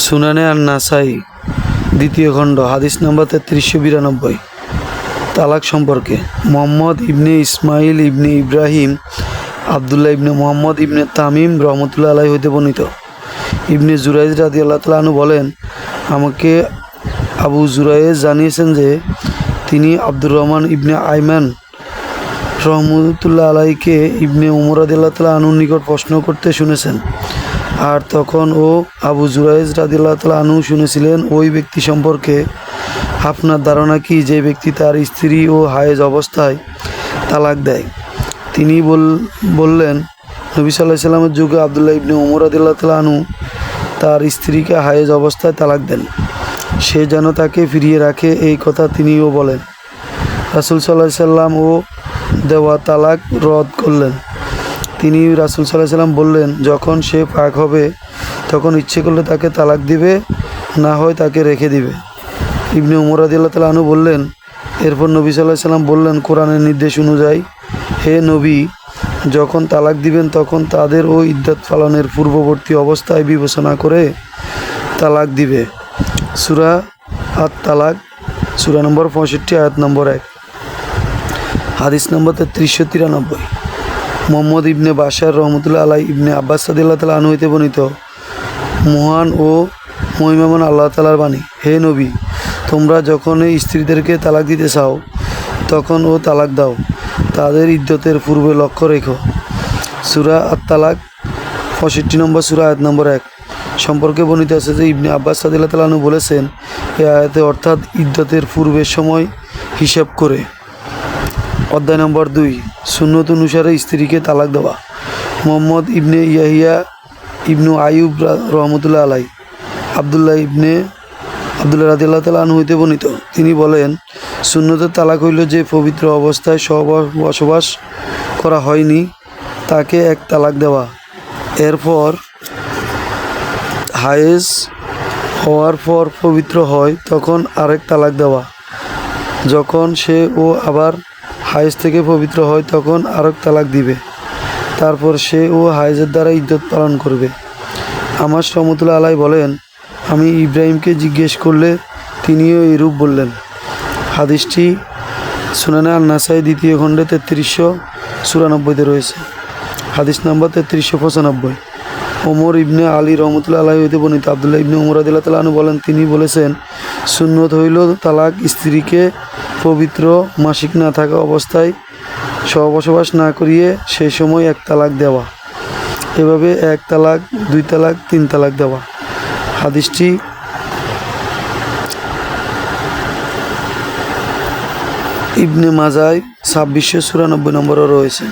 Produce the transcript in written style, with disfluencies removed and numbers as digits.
সুনানে আর নাসাই দ্বিতীয় খণ্ড হাদিস নম্বর 3392 তালাক সম্পর্কে। মোহাম্মদ ইবনে ইসমাইল ইবনে ইব্রাহিম আবদুল্লাহ ইবনে মোহাম্মদ ইবনে তামিম রহমতুল্লাহ আলাইহি হইতে বর্ণিত। ইবনে জুরাইজ রাদিয়াল্লাহু তাআলা আনহু বলেন, আমাকে আবু জুরাইজ জানিয়েছেন যে তিনি আব্দুর রহমান ইবনে আইমান রহমতুল্লাহ আলাইকে ইবনে উমর রাদিয়াল্লাহু তাআলা আনহুর নিকট প্রশ্ন করতে শুনেছেন। আর তখন আবু জুরাইজ রাদিয়াল্লাহু তাআলা আনহু শুনেছিলেন ওই ব্যক্তি সম্পর্কে, আপনার ধারণা কি যে ব্যক্তি তার স্ত্রী ও হায়েজ অবস্থায় তালাক দেয়? তিনি বললেন, নবী সাল্লাল্লাহু আলাইহি সাল্লামের যুগে আবদুল্লাহ ইবনে উমর রাদিয়াল্লাহু তাআলা আনহু তার স্ত্রীকে হায়েজ অবস্থায় তালাক দেন, সে যেন তাকে ফিরিয়ে রাখে, এই কথা তিনিও বলেন। রাসূল সাল্লাল্লাহু আলাইহি সাল্লাম দেওয়া তালাক রদ করলেন। তিনি রাসূল সাল্লাল্লাহু আলাইহি সাল্লাম বললেন, যখন সে পাক হবে তখন ইচ্ছে করলে তাকে তালাক দিবে, না হয় তাকে রেখে দিবে। ইবনে উমর রাদিয়াল্লাহু তাআলা আনহু বললেন, এরপর নবী সাল্লাল্লাহু আলাইহি সাল্লাম বললেন, কোরআনের নির্দেশ অনুযায়ী হে নবী, যখন তালাক দিবেন তখন তাদের ইদ্যত পালনের পূর্ববর্তী অবস্থায় বিবেচনা করে তালাক দিবে। সূরা আত-তালাক সূরা নম্বর 65 আয়াত নম্বর 1। হাদিস নম্বর 3393 মোহাম্মদ ইবনে বাশার রহমতুল্লাহ আলাইহি ইবনে আব্বাস রাদিয়াল্লাহু তাআলা আনহু হইতে বর্ণিত, মহান ও মহিমাময় আল্লাহ তাআলার বাণী, হে নবী, তোমরা যখন এই স্ত্রীদেরকে তালাক দিতে চাও তখন তালাক দাও, তাদের ইদ্যতের পূর্বে লক্ষ্য রেখো। সূরা আত-তালাক 65 নম্বর সূরা আয়াত নম্বর 1 সম্পর্কে বর্ণিত আছে যে ইবনে আব্বাস রাদিয়াল্লাহু তাআলা আনহু বলেছেন, এই আয়াতে অর্থাৎ ইদ্যতের পূর্বের সময় হিসাব করে। অধ্যায় নম্বর 2 সুন্নত অনুসারে স্ত্রীকে তালাক দেওয়া। মোহাম্মদ ইবনে ইয়াহিয়া ইবনু আইয়ুব রহমতুল্লাহ আলাইহি আবদুল্লাহ রাদিয়াল্লাহু তাআলা আনহু হইতে বর্ণিত, তিনি বলেন, সুন্নতের তালাক হইল যে পবিত্র অবস্থায় বসবাস করা হয়নি তাকে এক তালাক দেওয়া, এরপর হায়েজ হওয়ার পর পবিত্র হয় তখন আরেক তালাক দেওয়া, যখন সে আবার হায়েজ থেকে পবিত্র হয় তখন আরেক তালাক দিবে, তারপর সে হায়েজের দ্বারা ইদ্যত পালন করবে। আমার রহমতুল্লাহ আলাইহি বলেন, আমি ইব্রাহিমকে জিজ্ঞেস করলে তিনিও এইরূপ বললেন। হাদিসটি সুনানে আন-নাসাই দ্বিতীয় খণ্ডে 3394 রয়েছে। হাদিস নাম্বার 3395 ওমর ইবনে আলী রহমতুল্লাহ আলাইহি হইতে বর্ণিত, আবদুল্লাহ ইবনে উমর রাদিয়াল্লাহু তাআলা আনহু বলেন, তিনি বলেছেন, সুন্নত হইল তালাক স্ত্রীকে পবিত্র মাসিক না থাকা অবস্থায় সহবসবাস না করিয়ে সেই সময় এক তালাক দেওয়া, এভাবে এক তালাক, 2 তালাক, 3 তালাক দেওয়া। হাদিসটি ইবনে মাজায় 2694 নম্বরও রয়েছে।